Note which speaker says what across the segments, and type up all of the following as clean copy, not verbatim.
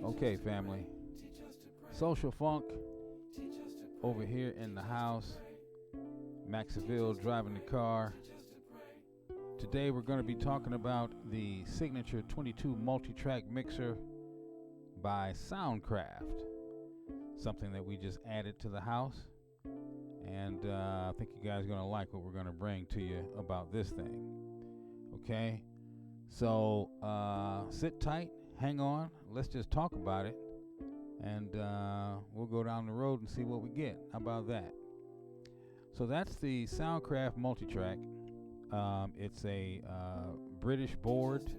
Speaker 1: Okay, family. Social Funk over here in the house. Maxville driving the car. Today we're going to be talking about the Signature 22 multi-track mixer by Soundcraft. Something that we just added to the house. And I think you guys are going to like what we're going to bring to you about this thing. Okay? So sit tight, hang on, let's just talk about it. And we'll go down the road and see what we get. How about that? So that's the Soundcraft multitrack. It's a British board,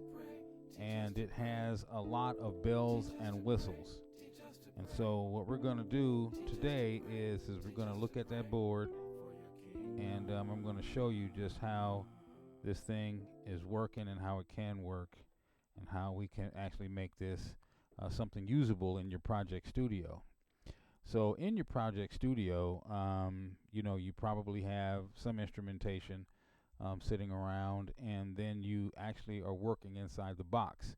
Speaker 1: and it has a lot of bells and whistles. And so what we're going to do today is we're going to look at that board, and I'm going to show you just how this thing is working and how it can work, and how we can actually make this something usable in your project studio. So in your project studio, you probably have some instrumentation sitting around, and then you actually are working inside the box.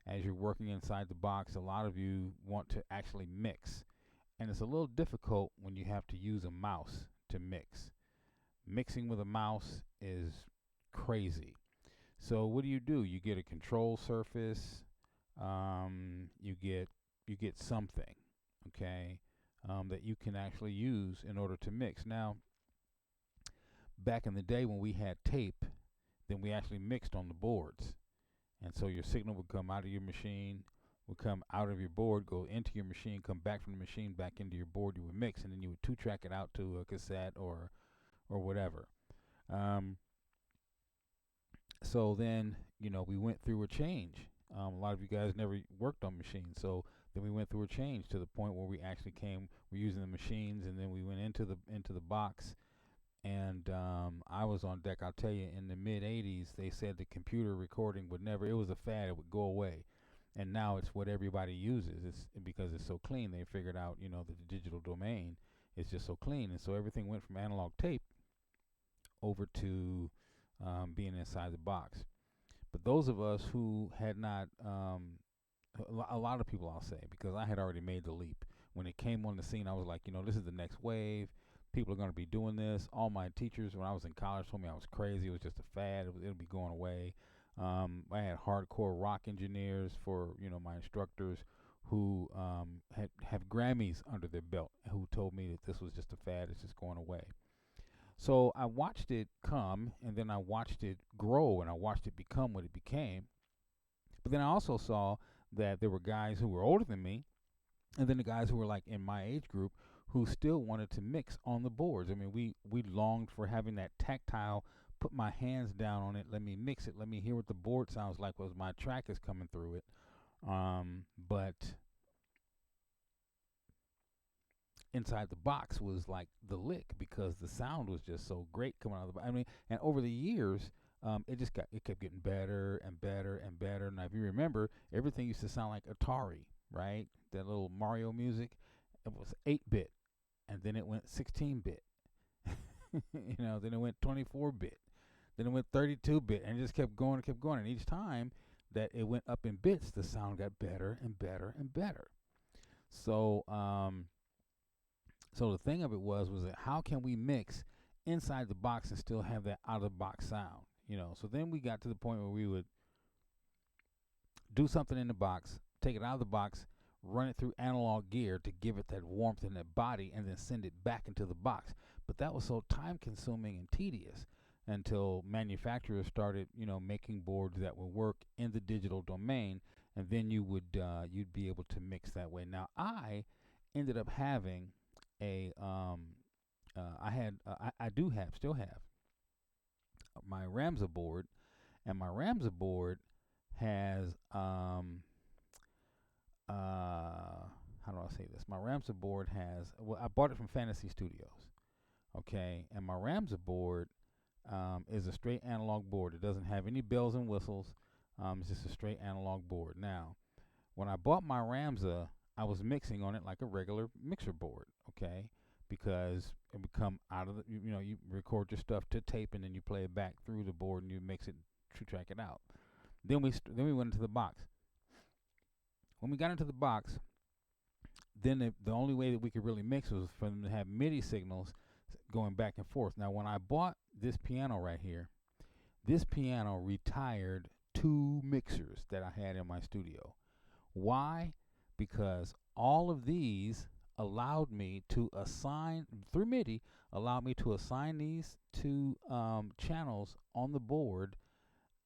Speaker 1: As you're working inside the box, a lot of you want to actually mix, and it's a little difficult when you have to use a mouse to mix. Mixing with a mouse is crazy. So what do? You get a control surface. You get something, okay, that you can actually use in order to mix. Now, back in the day when we had tape, then we actually mixed on the boards, and so your signal would come out of your machine, would come out of your board, go into your machine, come back from the machine back into your board. You would mix, and then you would two-track it out to a cassette or whatever. So then, we went through a change. A lot of you guys never worked on machines, so then we went through a change to the point where we actually we're using the machines, and then we went into the box. And I was on deck. I'll tell you, in the mid '80s, they said the computer recording would never. It was a fad. It would go away, and now it's what everybody uses. It's because it's so clean. They figured out, that the digital domain is just so clean, and so everything went from analog tape over to being inside the box. But those of us who had not, a lot of people, I'll say, because I had already made the leap. When it came on the scene, I was like, this is the next wave. People are going to be doing this. All my teachers, when I was in college, told me I was crazy. It was just a fad. It'll be going away. I had hardcore rock engineers for, my instructors who have Grammys under their belt, who told me that this was just a fad. It's just going away. So I watched it come, and then I watched it grow, and I watched it become what it became. But then I also saw that there were guys who were older than me, and then the guys who were like in my age group who still wanted to mix on the boards. I mean, we longed for having that tactile, put my hands down on it, let me mix it, let me hear what the board sounds like as my track is coming through it. But inside the box was like the lick, because the sound was just so great coming out of the box. I mean, and over the years, it kept getting better and better and better. Now, if you remember, everything used to sound like Atari, right? That little Mario music, it was 8-bit, and then it went 16-bit. Then it went 24-bit, then it went 32-bit, and it just kept going and kept going. And each time that it went up in bits, the sound got better and better and better. So, so the thing of it was that how can we mix inside the box and still have that out of the box sound? So then we got to the point where we would do something in the box, take it out of the box, run it through analog gear to give it that warmth and that body, and then send it back into the box. But that was so time consuming and tedious until manufacturers started, making boards that would work in the digital domain, and then you'd be able to mix that way. Now, I ended up having still have my Ramza board, and my Ramza board has how do I say this? My Ramza board has, I bought it from Fantasy Studios, okay, and my Ramza board is a straight analog board. It doesn't have any bells and whistles. It's just a straight analog board. Now, when I bought my Ramza, I was mixing on it like a regular mixer board, okay, because it would come out of the, you record your stuff to tape, and then you play it back through the board, and you mix it, track it out. Then we went into the box. When we got into the box, then the only way that we could really mix was for them to have MIDI signals going back and forth. Now, when I bought this piano right here, this piano retired 2 mixers that I had in my studio. Why? Because all of these allowed me to assign, through MIDI, allowed me to assign these to channels on the board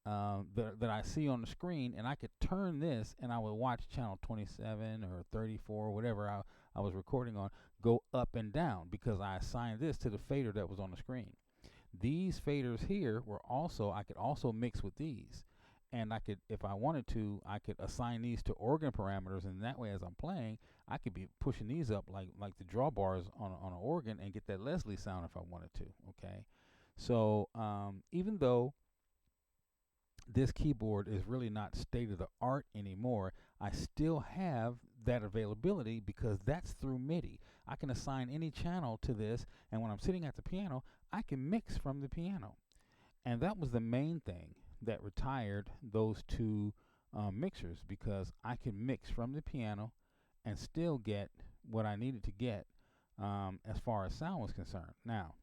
Speaker 1: that I see on the screen, and I could turn this and I would watch channel 27 or 34, whatever I was recording on, go up and down because I assigned this to the fader that was on the screen. These faders here were also, I could also mix with these. And I could, if I wanted to, I could assign these to organ parameters, and that way as I'm playing, I could be pushing these up like the drawbars on an organ and get that Leslie sound if I wanted to, okay? So even though this keyboard is really not state of the art anymore, I still have that availability because that's through MIDI. I can assign any channel to this, and when I'm sitting at the piano, I can mix from the piano. And that was the main thing that retired those 2 mixers, because I could mix from the piano and still get what I needed to get as far as sound was concerned. Now,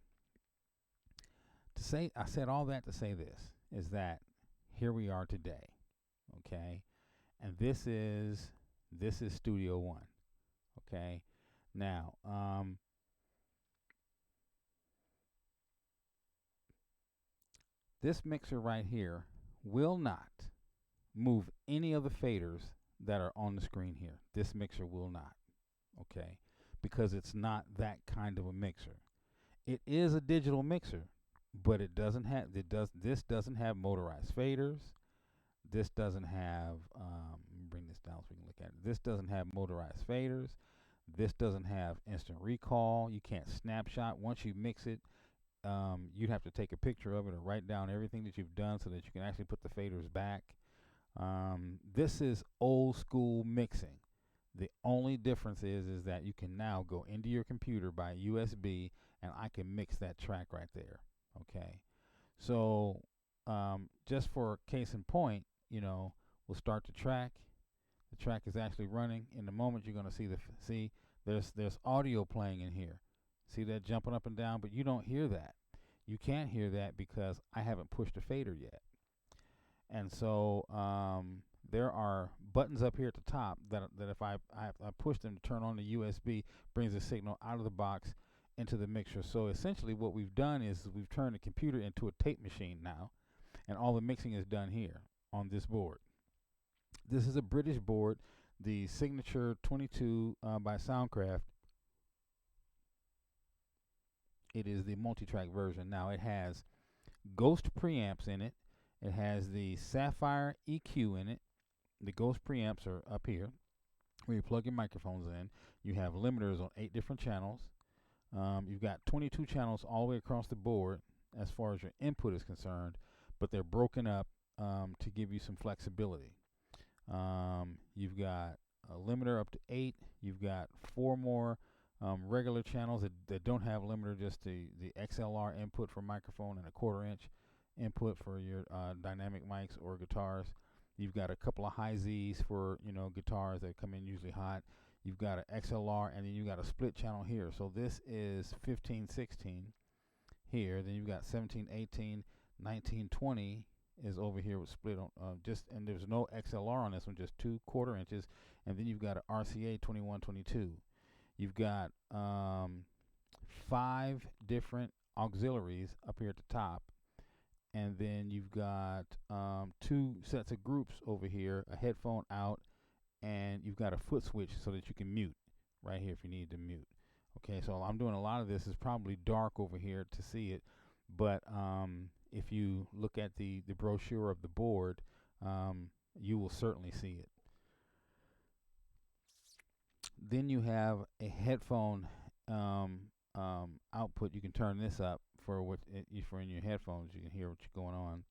Speaker 1: I said all that to say this, is that here we are today, okay? And this is Studio One, okay? Now, this mixer right here will not move any of the faders that are on the screen here. This mixer will not, okay? Because it's not that kind of a mixer. It is a digital mixer, but this doesn't have motorized faders. This doesn't have, let me bring this down so we can look at it. This doesn't have motorized faders. This doesn't have instant recall. You can't snapshot. Once you mix it, you'd have to take a picture of it or write down everything that you've done so that you can actually put the faders back. This is old school mixing. The only difference is that you can now go into your computer by USB, and I can mix that track right there. Okay, so just for case in point, we'll start the track. The track is actually running. In the moment, you're going to see there's audio playing in here. See that jumping up and down, but you don't hear that. You can't hear that because I haven't pushed a fader yet. And so there are buttons up here at the top that if I push them to turn on the USB, brings the signal out of the box into the mixer. So essentially what we've done is we've turned the computer into a tape machine now, and all the mixing is done here on this board. This is a British board, the Signature 22 by Soundcraft. It is the multi-track version. Now it has Ghost preamps in it. It has the Sapphire EQ in it. The Ghost preamps are up here where you plug your microphones in. You have limiters on 8 different channels. You've got 22 channels all the way across the board as far as your input is concerned, but they're broken up to give you some flexibility. You've got a limiter up to 8. You've got 4 more regular channels that don't have limiter, just the XLR input for microphone and a 1/4 inch input for your dynamic mics or guitars. You've got a couple of high Z's for guitars that come in usually hot. You've got an XLR, and then you've got a split channel here. So this is 15/16 here. Then you've got 17/18, 19/20 is over here with split on and there's no XLR on this one, just 2 1/4 inches. And then you've got an RCA 21/22. You've got 5 different auxiliaries up here at the top. And then you've got 2 sets of groups over here, a headphone out, and you've got a foot switch so that you can mute right here if you need to mute. Okay, so I'm doing a lot of this. It's probably dark over here to see it, but if you look at the brochure of the board, you will certainly see it. Then you have a headphone output. You can turn this up for for in your headphones. You can hear what's going on.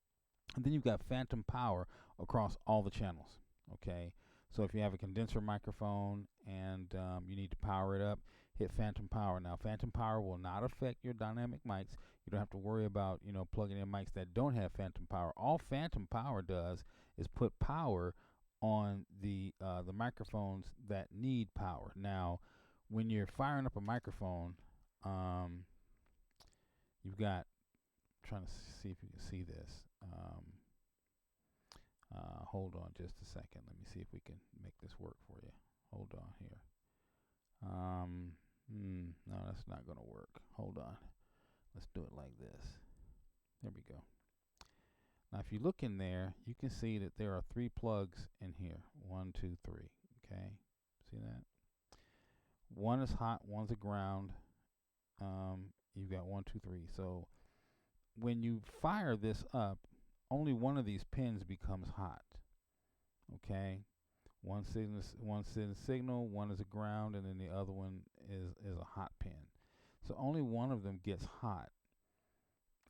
Speaker 1: And then you've got phantom power across all the channels. Okay, so if you have a condenser microphone and you need to power it up, hit phantom power. Now, phantom power will not affect your dynamic mics. You don't have to worry about plugging in mics that don't have phantom power. All phantom power does is put power on the microphones that need power. Now, when you're firing up a microphone, um, you've got, trying to see if you can see this. Hold on just a second. Let me see if we can make this work for you. Hold on here. No, that's not going to work. Hold on. Let's do it like this. There we go. Now, if you look in there, you can see that there are 3 plugs in here. 1, 2, 3. Okay. See that? One is hot, one's a ground. You've got 1, 2, 3. So when you fire this up, only one of these pins becomes hot. Okay. One signal, one is a ground, and then the other one is a hot pin. So only one of them gets hot.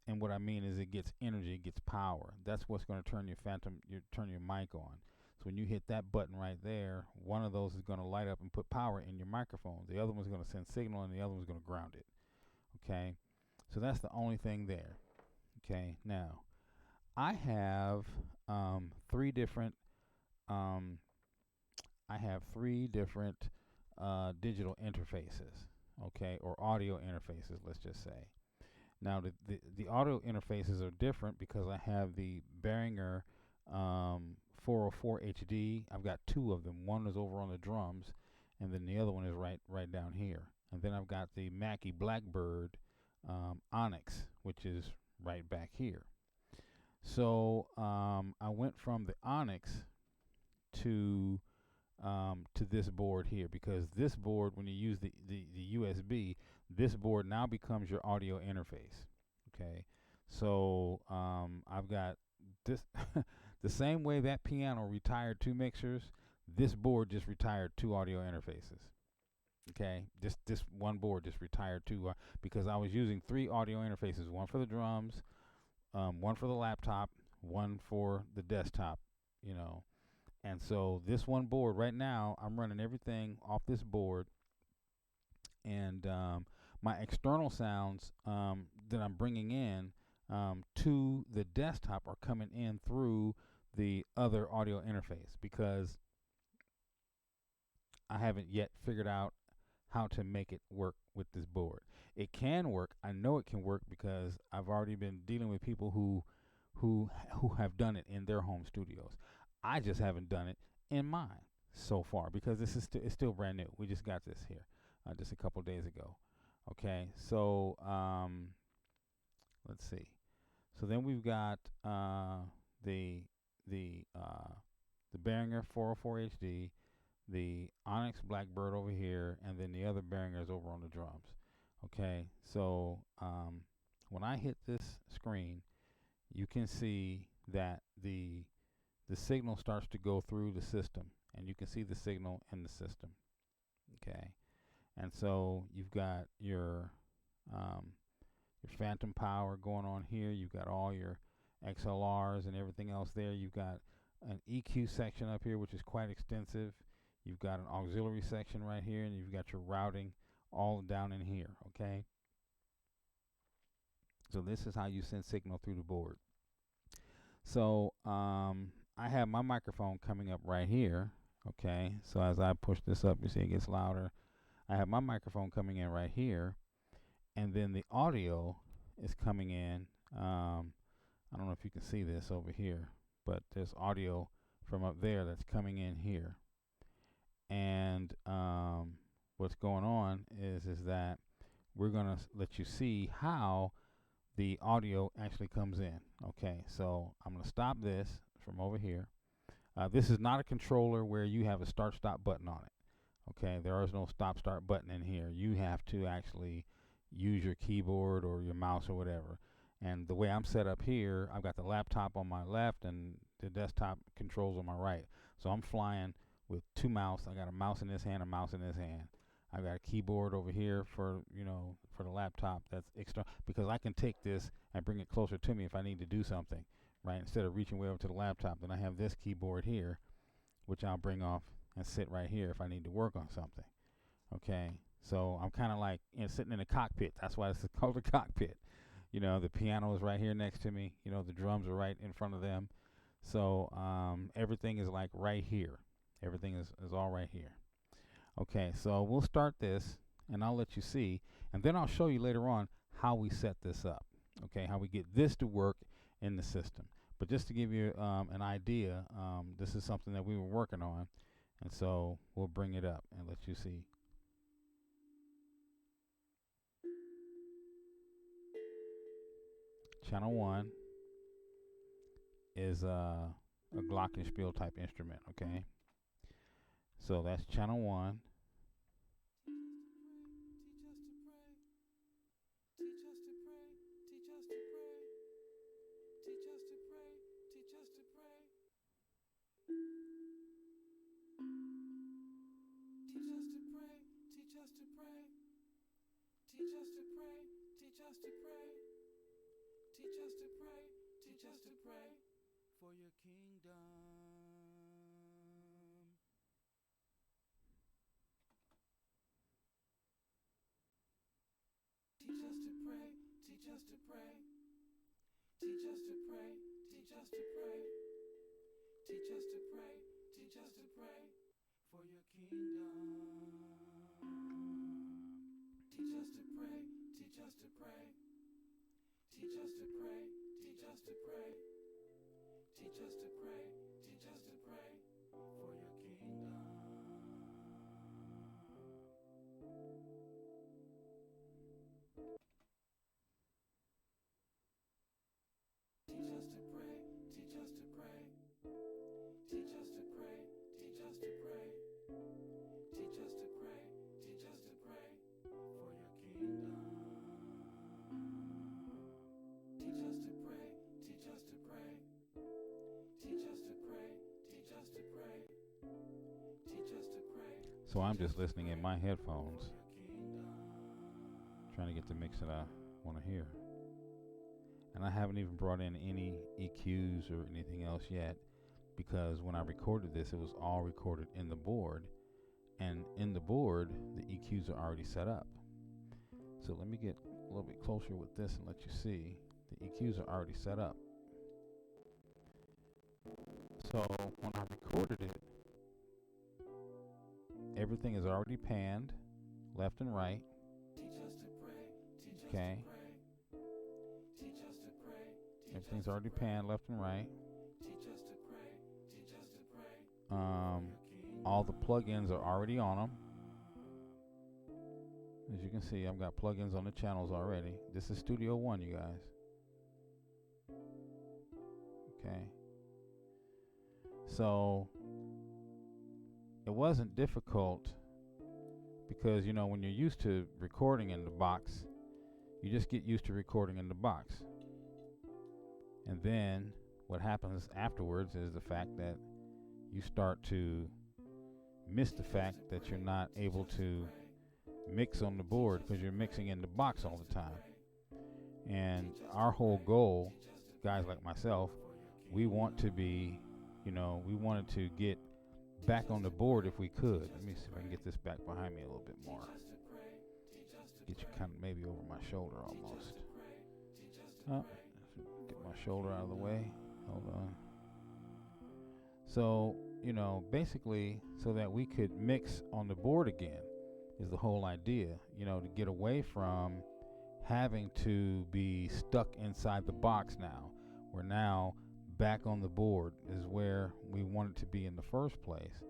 Speaker 1: And what I mean is it gets energy, it gets power. That's what's going to turn your mic on. So when you hit that button right there, one of those is going to light up and put power in your microphone. The other one's going to send signal, and the other one's going to ground it. Okay, so that's the only thing there. Okay, now I have 3 different digital interfaces. Okay, or audio interfaces. Let's just say. Now the audio interfaces are different because I have the Behringer 404 HD. I've got 2 of them. One is over on the drums, and then the other one is right down here. And then I've got the Mackie Blackbird Onyx, which is right back here. So I went from the Onyx to this board here, because this board, when you use the USB, this board now becomes your audio interface. Okay, so I've got this the same way that piano retired 2 mixers, this board just retired 2 audio interfaces. Okay, this one board just retired 2 because I was using 3 audio interfaces, one for the drums, one for the laptop, one for the desktop, you know. And so this one board right now, I'm running everything off this board, and my external sounds that I'm bringing in to the desktop are coming in through the other audio interface, because I haven't yet figured out how to make it work with this board. It can work. I know it can work because I've already been dealing with people who have done it in their home studios. I just haven't done it in mine so far because this is it's still brand new. We just got this here just a couple days ago. Okay, so let's see. So then we've got the Behringer 404 HD, the Onyx Blackbird over here, and then the other Behringers over on the drums. Okay, so when I hit this screen, you can see that the signal starts to go through the system, and you can see the signal in the system. Okay, and so you've got your phantom power going on here. You've got all your XLRs and everything else there. You've got an EQ section up here, which is quite extensive. You've got an auxiliary section right here, and you've got your routing all down in here. Okay, so this is how you send signal through the board. So I have my microphone coming up right here. Okay, so as I push this up, you see it gets louder. I have my microphone coming in right here, and then the audio is coming in. I don't know if you can see this over here, but there's audio from up there that's coming in here. And what's going on is that we're going to let you see how the audio actually comes in. Okay, so I'm going to stop this from over here. This is not a controller where you have a start-stop button on it. Okay, there is no stop-start button in here. You have to actually use your keyboard or your mouse or whatever. And the way I'm set up here, I've got the laptop on my left and the desktop controls on my right. So I'm flying with 2 mouse. I got a mouse in this hand, a mouse in this hand. I've got a keyboard over here for the laptop that's extra, because I can take this and bring it closer to me if I need to do something, right? Instead of reaching way over to the laptop, then I have this keyboard here, which I'll bring off and sit right here if I need to work on something. Okay, so I'm kind of like sitting in a cockpit. That's why it's called a cockpit. The piano is right here next to me. The drums are right in front of them. So everything is like right here. Everything is all right here. Okay, so we'll start this and I'll let you see, and then I'll show you later on how we set this up. Okay, how we get this to work in the system. But just to give you an idea, this is something that we were working on, and so we'll bring it up and let you see. Channel 1 is a glockenspiel type instrument, okay? So that's channel 1.
Speaker 2: For your kingdom. Teach us to pray, teach us to pray. Teach us to pray, teach us to pray. Teach us to pray, teach us to pray. For your kingdom. Teach us to pray, teach us to pray. Teach us to pray, teach us to pray. Teach us to pray, teach us to pray. For your kingdom. Teach us to pray, teach us to pray. Teach us to pray, teach us to pray. Teach us to pray, teach us to pray. For your kingdom. Teach us to pray, teach us to pray. Teach us to pray, teach us to pray. Teach us to pray.
Speaker 1: So I'm just listening in my headphones, trying to get the mix that I want to hear. And I haven't even brought in any EQs or anything else yet, because when I recorded this, it was all recorded in the board. And in the board, the EQs are already set up. So let me get a little bit closer with this and let you see. The EQs are already set up. So when I recorded it, everything is already panned left and right. Okay. Everything's already panned left and right. All the plugins are already on them. As you can see, I've got plugins on the channels already. This is Studio One, you guys. Okay. So it wasn't difficult, because you know, when you're used to recording in the box, you just get used to recording in the box. And then what happens afterwards is the fact that you start to miss the fact that you're not able to mix on the board, because you're mixing in the box all the time. And our whole goal, guys like myself, we want to be, you know, we wanted to get back on the board if we could. Let me see if I can get this back behind me a little bit more. Get you kind of maybe over my shoulder almost. Oh, get my shoulder out of the way. Hold on. So, you know, basically, so that we could mix on the board again is the whole idea, you know, to get away from having to be stuck inside the box now. We're now back on the board is where we wanted to be in the first place.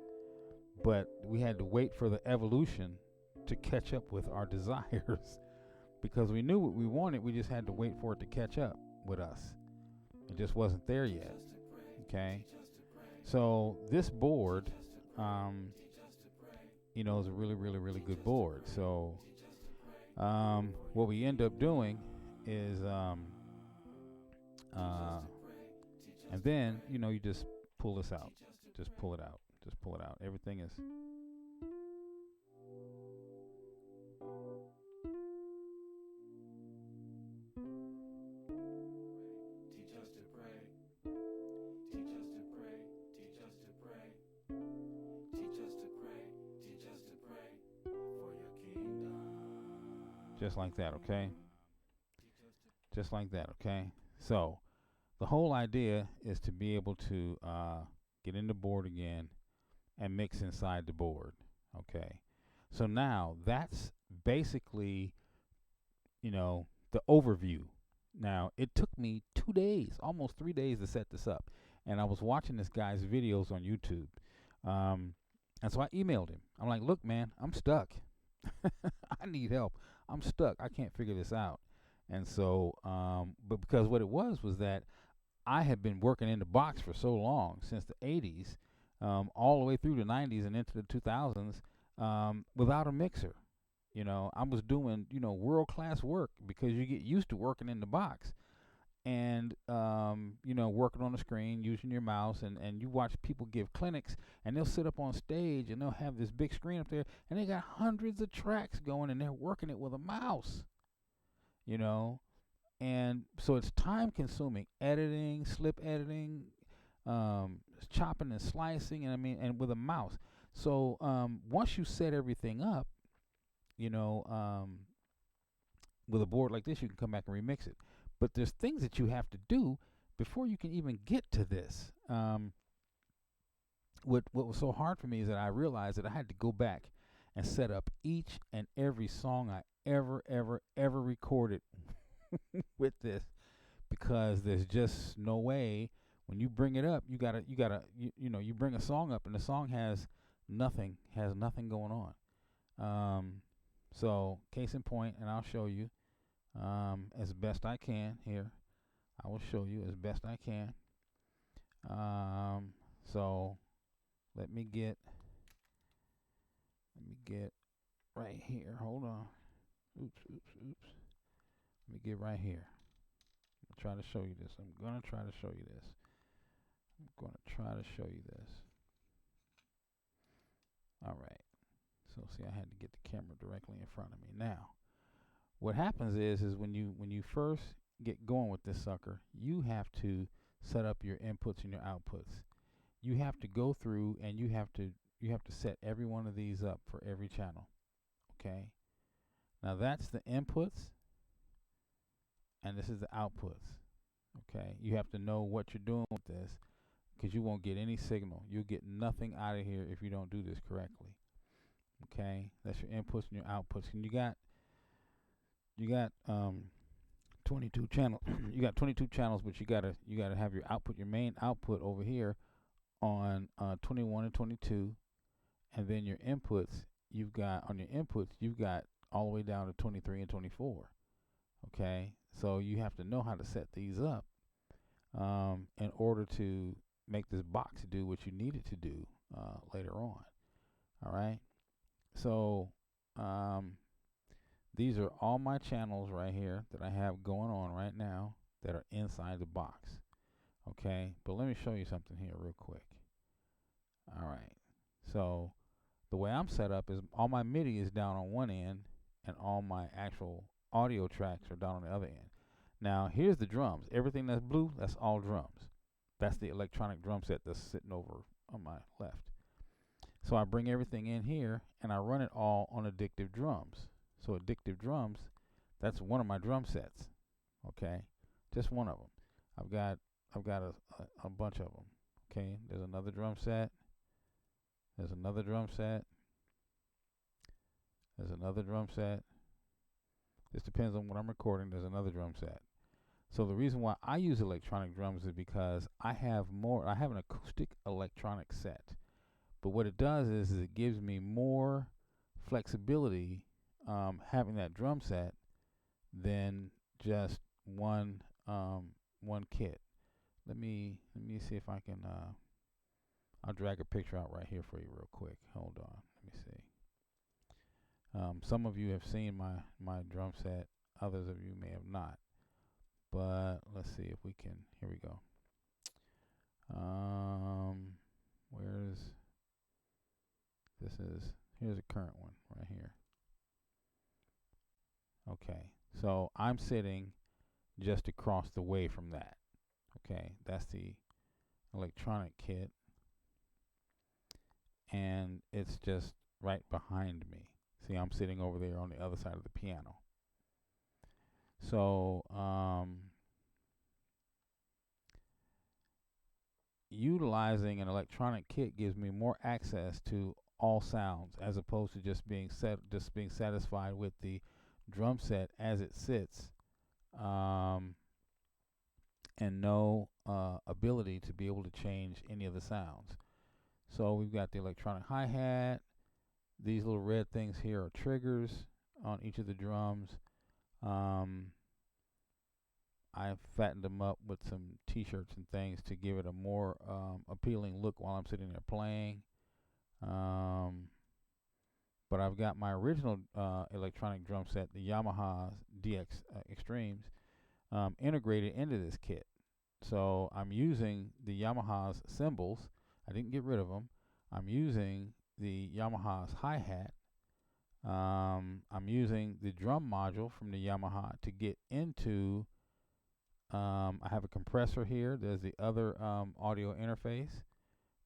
Speaker 1: But we had to wait for the evolution to catch up with our desires, because we knew what we wanted. We just had to wait for it to catch up with us. It just wasn't there yet. Okay. So this board, you know, is a really, really, really good board. So what we end up doing is, and then, you know, you just pull this out. Just pull it out. Just pull it out. Everything is. Just like that, okay? Just like that, okay? So the whole idea is to be able to get in the board again and mix inside the board. Okay. So now that's basically, the overview. Now, it took me 2 days, almost 3 days to set this up. And I was watching this guy's videos on YouTube. Um, and so I emailed him. I'm like, look, man, I'm stuck. I need help. I'm stuck. I can't figure this out. And so, but because what it was that I had been working in the box for so long, since the 80s, all the way through the 90s and into the 2000s, without a mixer. I was doing, world-class work because you get used to working in the box and, working on the screen, using your mouse, and you watch people give clinics, and they'll sit up on stage, and they'll have this big screen up there, and they got hundreds of tracks going, and they're working it with a mouse, you know. And so it's time-consuming, editing, slip editing, chopping and slicing, and with a mouse. So once you set everything up, you know, with a board like this, you can come back and remix it. But there's things that you have to do before you can even get to this. What was so hard for me is that I realized that I had to go back and set up each and every song I ever recorded with this, because there's just no way when you bring it up, you bring a song up and the song has nothing going on. So case in point, and I'll show you as best I can here. I will show you as best I can. So let me get right here. Hold on. Oops. Let me get right here. I'm gonna try to show you this. All right. So see, I had to get the camera directly in front of me. Now, what happens is when you first get going with this sucker, you have to set up your inputs and your outputs. You have to go through and you have to set every one of these up for every channel. Okay. Now that's the inputs, and this is the outputs. Okay. You have to know what you're doing with this, because you won't get any signal. You'll get nothing out of here if you don't do this correctly. Okay. That's your inputs and your outputs, and you got 22 channels. You got 22 channels, but you gotta have your output, your main output over here on 21 and 22, and then your inputs you've got all the way down to 23 and 24. Okay, so you have to know how to set these up in order to make this box do what you need it to do later on. All right, so these are all my channels right here that I have going on right now that are inside the box. Okay, but let me show you something here real quick. All right, so the way I'm set up is all my MIDI is down on one end and all my actual audio tracks are down on the other end. Now here's the drums. Everything that's blue, that's all drums. That's the electronic drum set that's sitting over on my left. So I bring everything in here and I run it all on Addictive Drums. So Addictive Drums, that's one of my drum sets. Okay, just one of them. I've got a bunch of them. Okay, there's another drum set. There's another drum set. There's another drum set. This depends on what I'm recording. There's another drum set. So the reason why I use electronic drums is because I have an acoustic electronic set. But what it does is it gives me more flexibility having that drum set than just one kit. Let me see if I can I'll drag a picture out right here for you real quick. Hold on. Let me see. Some of you have seen my drum set. Others of you may have not. But let's see if we can. Here we go. Here's a current one right here. Okay. So I'm sitting just across the way from that. Okay. That's the electronic kit. And it's just right behind me. See, I'm sitting over there on the other side of the piano. So utilizing an electronic kit gives me more access to all sounds as opposed to just being satisfied with the drum set as it sits, um, and no ability to be able to change any of the sounds. So we've got the electronic hi-hat. These little red things here are triggers on each of the drums. Um, I fattened them up with some t-shirts and things to give it a more appealing look while I'm sitting there playing. Um, but I've got my original electronic drum set, the Yamaha DX Extremes, integrated into this kit. So I'm using the Yamaha's cymbals. I didn't get rid of them. I'm using the Yamaha's hi-hat. I'm using the drum module from the Yamaha to get into. I have a compressor here. There's the other audio interface.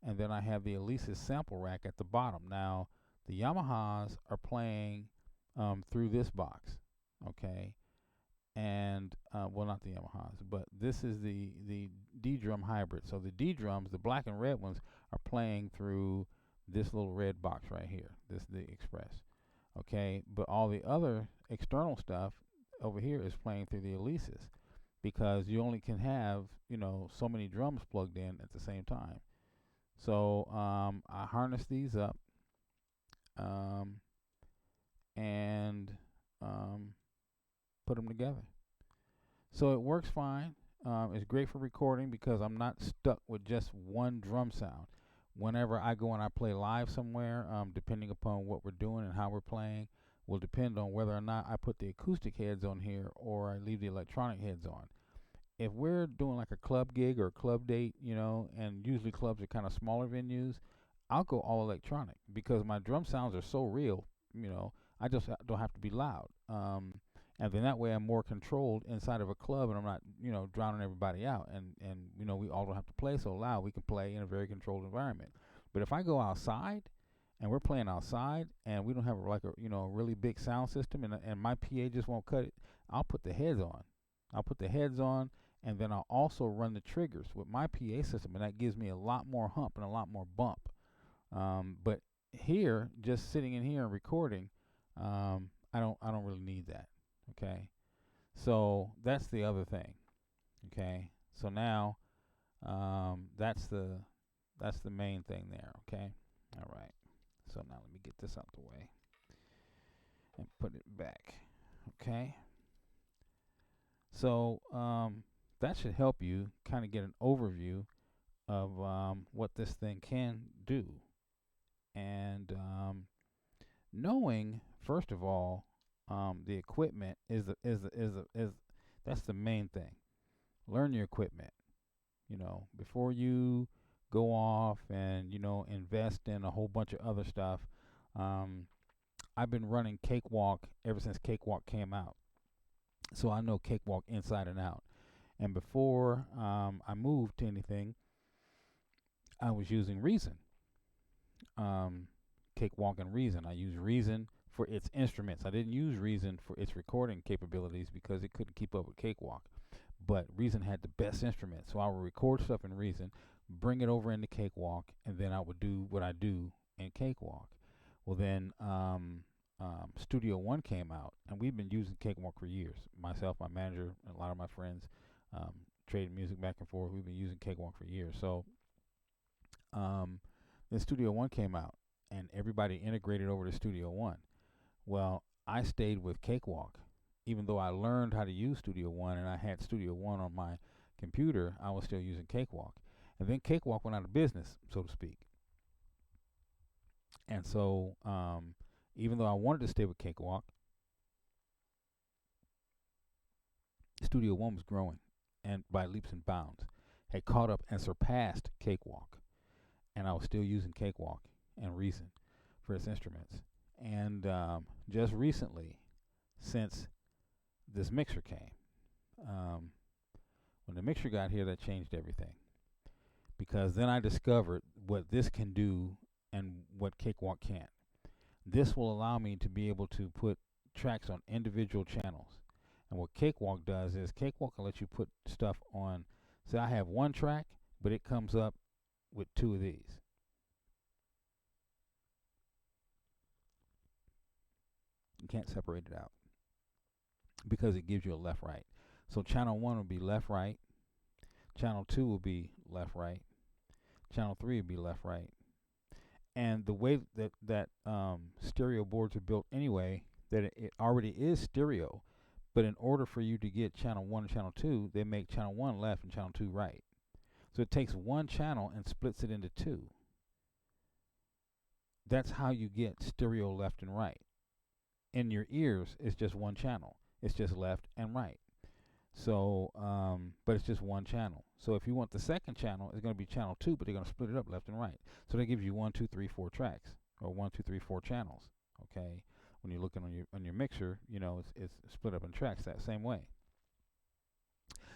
Speaker 1: And then I have the Alesis sample rack at the bottom. Now, the Yamahas are playing through this box, okay? And, well, not the Yamahas, but this is the D-drum hybrid. So the D-drums, the black and red ones, are playing through this little red box right here, the Express, okay? But all the other external stuff over here is playing through the Alesis, because you only can have, so many drums plugged in at the same time. So I harness these up, and put them together. So it works fine. It's great for recording because I'm not stuck with just one drum sound. Whenever I go and I play live somewhere, depending upon what we're doing and how we're playing, will depend on whether or not I put the acoustic heads on here or I leave the electronic heads on. If we're doing like a club gig or a club date, and usually clubs are kind of smaller venues, I'll go all electronic because my drum sounds are so real, I just don't have to be loud. And then that way I'm more controlled inside of a club and I'm not, drowning everybody out. And we all don't have to play so loud. We can play in a very controlled environment. But if I go outside and we're playing outside and we don't have like a really big sound system and my PA just won't cut it, I'll put the heads on. And then I'll also run the triggers with my PA system, and that gives me a lot more hump and a lot more bump. But here, just sitting in here and recording, I don't really need that. Okay, so that's the other thing. Okay, so now that's the main thing there. Okay, all right. So now let me get this out the way and put it back. Okay. So that should help you kind of get an overview of what this thing can do, and knowing first of all the equipment is that's the main thing. Learn your equipment, before you go off and invest in a whole bunch of other stuff. I've been running Cakewalk ever since Cakewalk came out, so I know Cakewalk inside and out. And before I moved to anything, I was using Reason, Cakewalk and Reason. I used Reason for its instruments. I didn't use Reason for its recording capabilities because it couldn't keep up with Cakewalk. But Reason had the best instruments, so I would record stuff in Reason, bring it over into Cakewalk, and then I would do what I do in Cakewalk. Well, then Studio One came out, and we've been using Cakewalk for years. Myself, my manager, and a lot of my friends, trading music back and forth. We've been using Cakewalk for years. So then Studio One came out, and everybody integrated over to Studio One. Well, I stayed with Cakewalk. Even though I learned how to use Studio One and I had Studio One on my computer, I was still using Cakewalk. And then Cakewalk went out of business, so to speak. And so even though I wanted to stay with Cakewalk, Studio One was growing, and by leaps and bounds, had caught up and surpassed Cakewalk. And I was still using Cakewalk and Reason for its instruments. And just recently, since this mixer came, when the mixer got here, that changed everything. Because then I discovered what this can do and what Cakewalk can't. This will allow me to be able to put tracks on individual channels. And what Cakewalk does is Cakewalk will let you put stuff on. Say I have one track, but it comes up with two of these. You can't separate it out because it gives you a left right. So channel 1 will be left right, channel 2 will be left right, channel 3 will be left right. And the way that stereo boards are built anyway, that it already is stereo, but in order for you to get channel 1 and channel 2, they make channel 1 left and channel 2 right. So it takes one channel and splits it into two. That's how you get stereo left and right. In your ears, it's just one channel. It's just left and right. So, but it's just one channel. So if you want the second channel, it's going to be channel 2, but they're going to split it up left and right. So that gives you 1, 2, 3, 4 tracks, or 1, 2, 3, 4 channels. Okay, when you're looking on your mixer, you know it's split up in tracks that same way.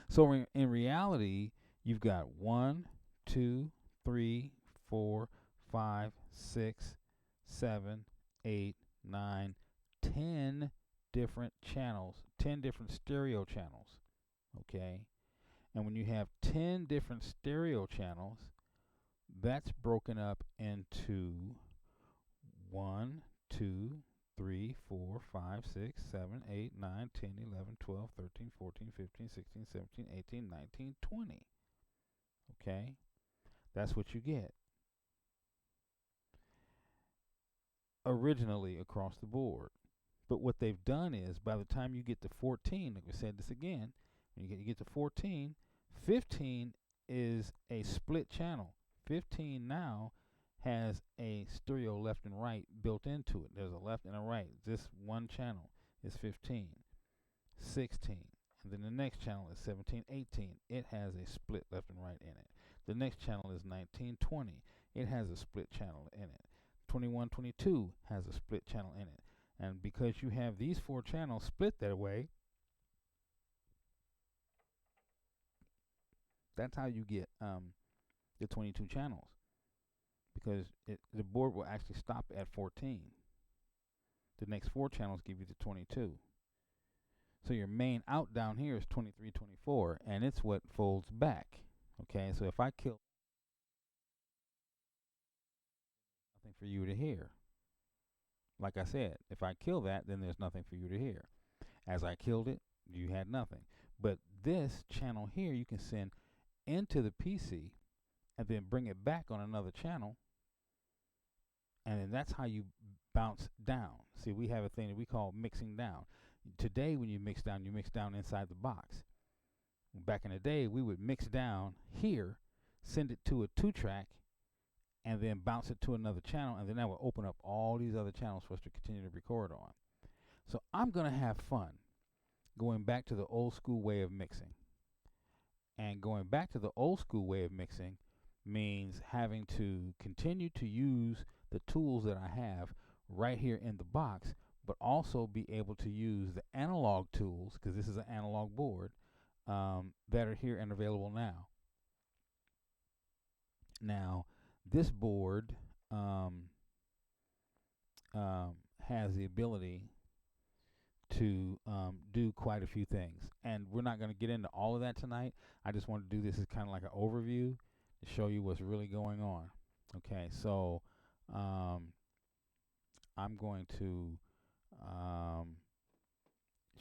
Speaker 1: So in reality, you've got 1, 2, 3, 4, 5, 6, 7, 8, 9, 10 different channels, 10 different stereo channels. Okay, and when you have 10 different stereo channels, that's broken up into 1, 2, 3, 4, 5, 6, 7, 8, 9, 10, 11, 12, 13, 14, 15, 16, 17, 18, 19, 20. Okay, that's what you get originally across the board. But what they've done is, by the time you get to 14, like we said this again, when you get to 14, 15 is a split channel. 15 now has a stereo left and right built into it. There's a left and a right. This one channel is 15, 16, and then the next channel is 17, 18. It has a split left and right in it. The next channel is 19, 20. It has a split channel in it. 21, 22 has a split channel in it. And because you have these 4 channels split that way, that's how you get the 22 channels. Because the board will actually stop at 14. The next 4 channels give you the 22. So your main out down here is 23, 24, and it's what folds back. Okay, so if I kill, nothing for you to hear. Like I said, if I kill that, then there's nothing for you to hear. As I killed it, you had nothing. But this channel here, you can send into the PC and then bring it back on another channel, and then that's how you bounce down. See, we have a thing that we call mixing down. Today, when you mix down inside the box. Back in the day, we would mix down here, send it to a 2-track, and then bounce it to another channel, and then that will open up all these other channels for us to continue to record on. So I'm going to have fun going back to the old school way of mixing. And going back to the old school way of mixing means having to continue to use the tools that I have right here in the box, but also be able to use the analog tools, because this is an analog board, that are here and available now. Now, this board has the ability to do quite a few things, and we're not going to get into all of that tonight. I just want to do this as kind of like an overview to show you what's really going on. Okay, so I'm going to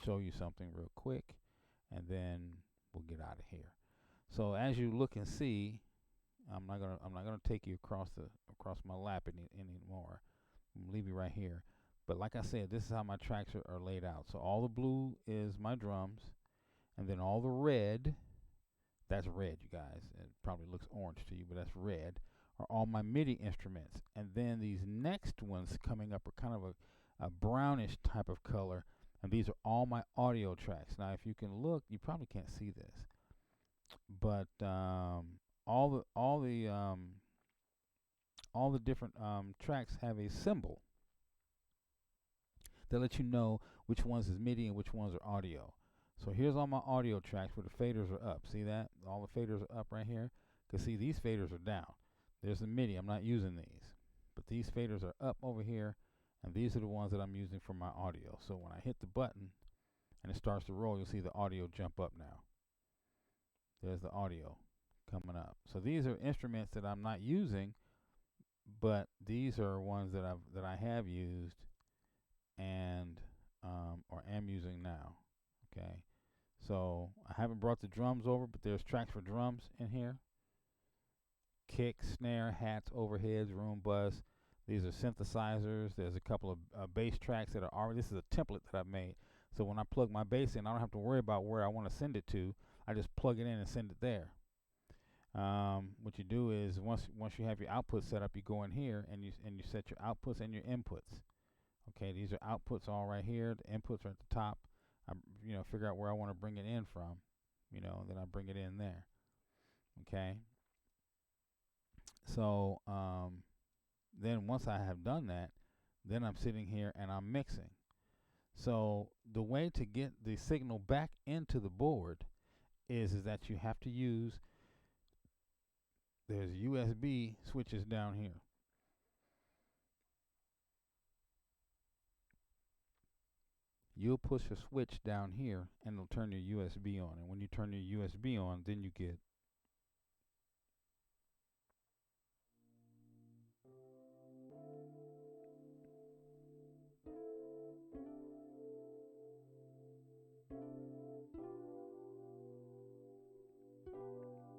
Speaker 1: show you something real quick, and then we'll get out of here. So as you look and see, I'm not gonna take you across my lap anymore. I'm gonna leave you right here. But like I said, this is how my tracks are laid out. So all the blue is my drums, and then all the red, that's red, you guys. It probably looks orange to you, but that's red, are all my MIDI instruments. And then these next ones coming up are kind of a brownish type of color, and these are all my audio tracks. Now, if you can look, you probably can't see this, but all the different tracks have a symbol that lets you know which ones is MIDI and which ones are audio. So here's all my audio tracks where the faders are up. See that? All the faders are up right here. Because see, these faders are down. There's the MIDI. I'm not using these. But these faders are up over here, and these are the ones that I'm using for my audio. So when I hit the button and it starts to roll, you'll see the audio jump up now. There's the audio coming up. So these are instruments that I'm not using, but these are ones that I have used and or am using now. Okay, so I haven't brought the drums over, but there's tracks for drums in here: kick, snare, hats, overheads, room bus. These are synthesizers. There's a couple of bass tracks that are already. This is a template that I've made. So when I plug my bass in, I don't have to worry about where I want to send it to. I just plug it in and send it there. What you do is once you have your output set up, you go in here and you set your outputs and your inputs. Okay, these are outputs all right here. The inputs are at the top. I figure out where I want to bring it in from. And then I bring it in there. Okay. So then once I have done that, then I'm sitting here and I'm mixing. So the way to get the signal back into the board is that you have to use, there's USB switches down here. You'll push a switch down here and it'll turn your USB on. And when you turn your USB on, then you get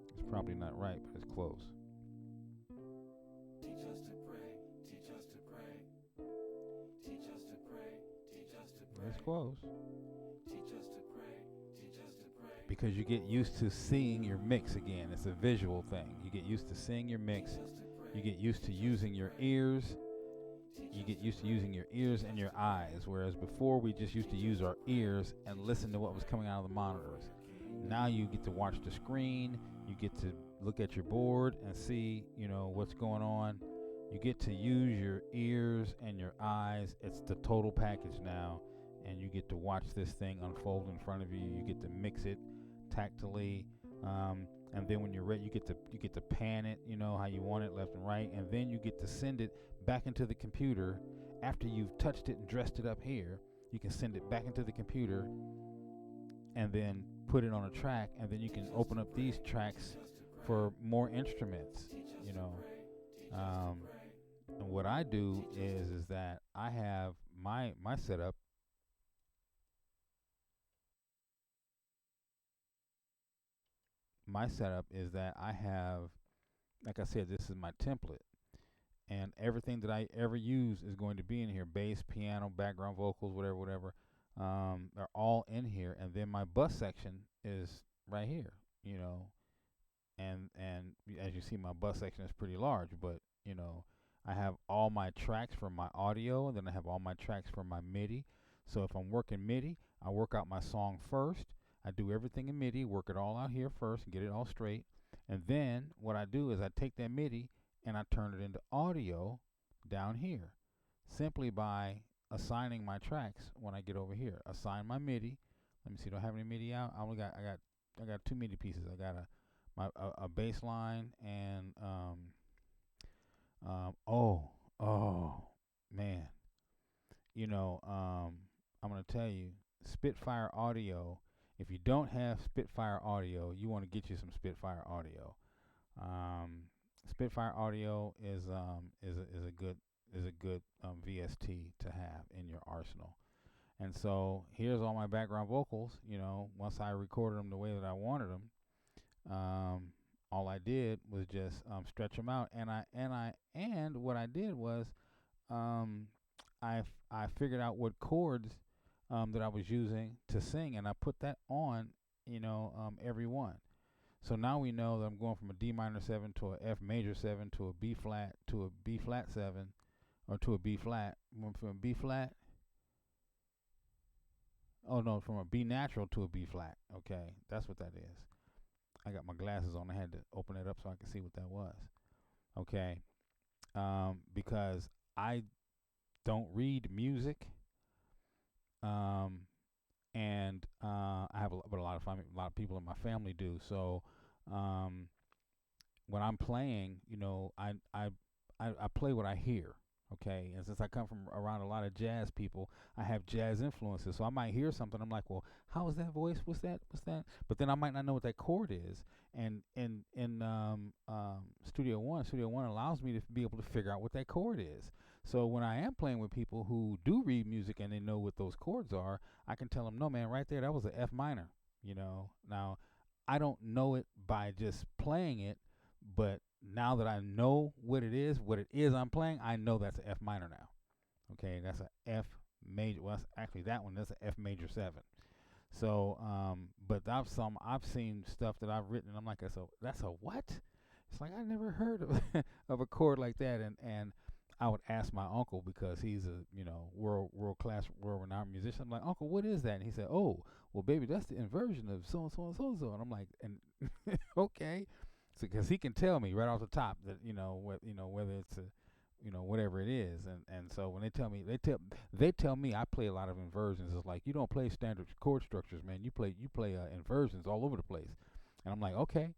Speaker 1: it's probably not right, but it's close.
Speaker 2: Teach us to pray, teach us to pray. Teach us to pray, teach us to pray.
Speaker 1: It's close.
Speaker 2: Teach us to pray, teach us to pray.
Speaker 1: Because you get used to seeing your mix again. It's a visual thing. You get used to seeing your mix. You get used to using your ears. You get used to using your ears and your eyes. Whereas before we just used to use our ears and listen to what was coming out of the monitors. Now you get to watch the screen. You get to look at your board and see, what's going on. You get to use your ears and your eyes. It's the total package now. And you get to watch this thing unfold in front of you. You get to mix it tactily, and then when you're ready, you get to pan it, how you want it, left and right, and then you get to send it back into the computer after you've touched it and dressed it up here. You can send it back into the computer, and then put it on a track, and then you can open up these tracks for more instruments, And what I do is that I have my setup. My setup is that I have, like I said, this is my template, and everything that I ever use is going to be in here: bass, piano, background vocals, whatever. They're all in here, and then my bus section is right here, and as you see, my bus section is pretty large, but I have all my tracks for my audio, and then I have all my tracks for my MIDI. So if I'm working MIDI, I work out my song first. I do everything in MIDI, work it all out here first, and get it all straight. And then what I do is I take that MIDI and I turn it into audio down here, simply by assigning my tracks. When I get over here, assign my MIDI. Let me see, do I have any MIDI out? I got two MIDI pieces. I got a bass line and oh man, I'm gonna tell you, Spitfire Audio. If you don't have Spitfire Audio, you want to get you some Spitfire Audio. Spitfire Audio is a good VST to have in your arsenal. And so here's all my background vocals. Once I recorded them the way that I wanted them, all I did was just stretch them out, and what I did was I figured out what chords that I was using to sing, and I put that on every one. So now we know that I'm going from a D minor 7 to a F major 7 to a B flat to a B flat 7, or to a B flat. From a B flat. Oh no, from a B natural to a B flat. Okay, that's what that is. I got my glasses on. I had to open it up so I could see what that was. Okay, because I don't read music, and I have but a lot of people in my family do. So when I'm playing, I play what I hear. Okay, and since I come from around a lot of jazz people, I have jazz influences. So I might hear something. I'm like, well, how is that voice? What's that? What's that? But then I might not know what that chord is. And in Studio One allows me to be able to figure out what that chord is. So when I am playing with people who do read music and they know what those chords are, I can tell them, no, man, right there, that was an F minor. Now I don't know it by just playing it, but now that I know what it is I'm playing, I know that's an F minor now. Okay, that's a F major. Well, that's actually that one. That's a F major 7. So, but I've seen stuff that I've written, and I'm like, that's a what? It's like I never heard of of a chord like that, and I would ask my uncle because he's a world class, world renowned musician. I'm like, Uncle, what is that? And he said, Oh, well, baby, that's the inversion of so and so and so and so. And I'm like, and okay, so because he can tell me right off the top that whether it's a whatever it is, and so when they tell me I play a lot of inversions. It's like you don't play standard chord structures, man. You play inversions all over the place, and I'm like, okay,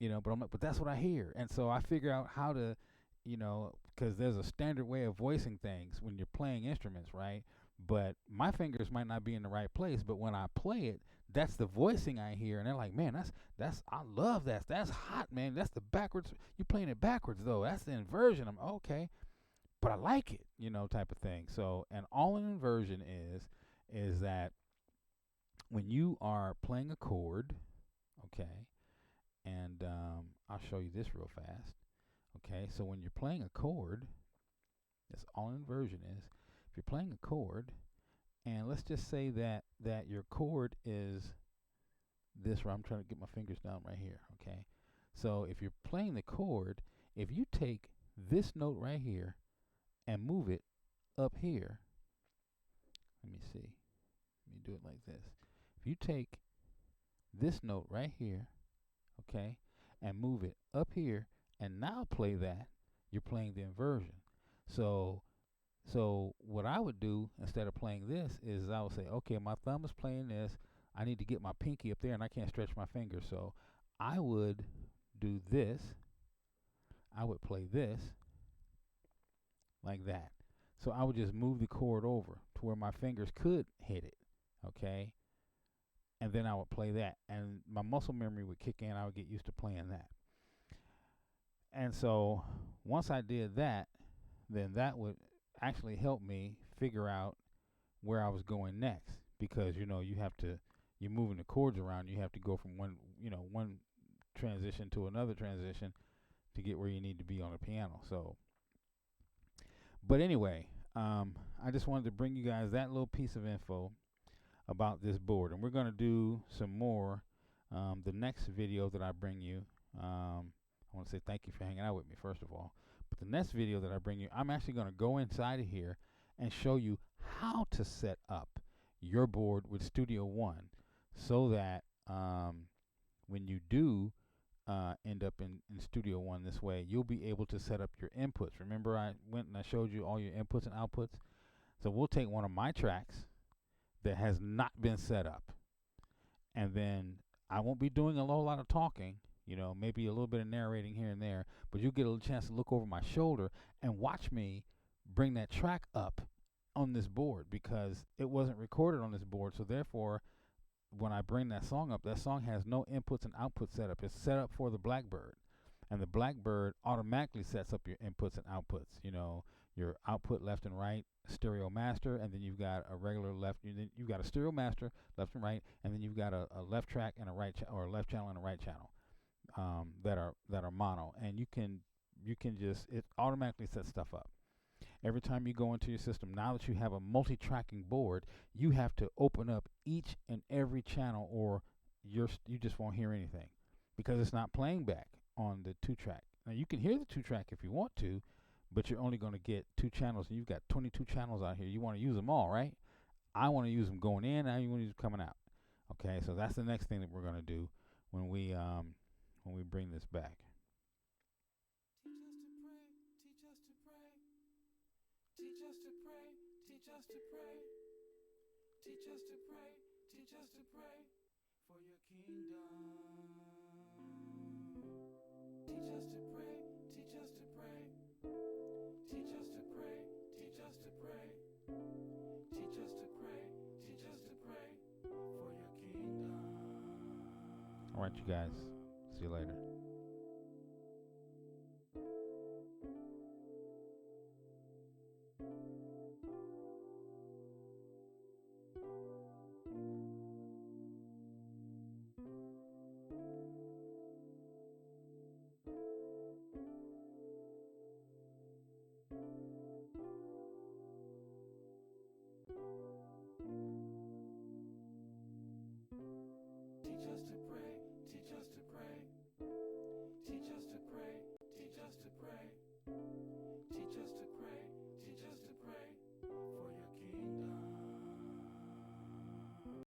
Speaker 1: but I'm like, but that's what I hear, and so I figure out how to, because there's a standard way of voicing things when you're playing instruments, right? But my fingers might not be in the right place, but when I play it, that's the voicing I hear, and they're like, man, that's I love that. That's hot, man. That's the backwards. You're playing it backwards though. That's the inversion. I'm okay, but I like it, type of thing. So, and all an inversion is that when you are playing a chord, okay, and I'll show you this real fast. Okay, so when you're playing a chord, that's all an inversion is. If you're playing a chord, and let's just say that your chord is this, where I'm trying to get my fingers down right here. Okay, so if you're playing the chord, if you take this note right here and move it up here, let me see. Let me do it like this. If you take this note right here, okay, and move it up here, and now play that, you're playing the inversion. So what I would do instead of playing this is I would say, okay, my thumb is playing this. I need to get my pinky up there, and I can't stretch my finger. So I would do this. I would play this like that. So I would just move the chord over to where my fingers could hit it, okay? And then I would play that. And my muscle memory would kick in. I would get used to playing that. And so once I did that, then that would actually help me figure out where I was going next, because you're moving the chords around. You have to go from one transition to another transition to get where you need to be on the piano. So, but anyway, I just wanted to bring you guys that little piece of info about this board, and we're going to do some more. The next video that I bring you, I want to say thank you for hanging out with me, first of all. But the next video that I bring you, I'm actually going to go inside of here and show you how to set up your board with Studio One, so that when you do end up in Studio One this way, you'll be able to set up your inputs. Remember, I went and I showed you all your inputs and outputs? So we'll take one of my tracks that has not been set up, and then I won't be doing a whole lot of talking, maybe a little bit of narrating here and there, but you'll get a chance to look over my shoulder and watch me bring that track up on this board, because it wasn't recorded on this board. So therefore, when I bring that song up, that song has no inputs and outputs set up. It's set up for the Blackbird, and the Blackbird automatically sets up your inputs and outputs. Your output left and right, stereo master, and then you've got a regular left. You've got a stereo master, left and right, and then you've got a left track and a right or a left channel and a right channel that are mono, and you can just, it automatically sets stuff up. Every time you go into your system, now that you have a multi-tracking board, you have to open up each and every channel, or you just won't hear anything, because it's not playing back on the 2-track. Now you can hear the 2-track if you want to, but you're only going to get 2 channels, and you've got 22 channels out here. You want to use them all, right? I want to use them going in, and you want to use them coming out. Okay, so that's the next thing that we're going to do when we bring this back.
Speaker 2: Teach us to pray, teach us to pray, teach us to pray, teach us to pray for your kingdom. Teach us to pray, teach us to pray, teach us to pray,
Speaker 1: All right, you guys. See you later.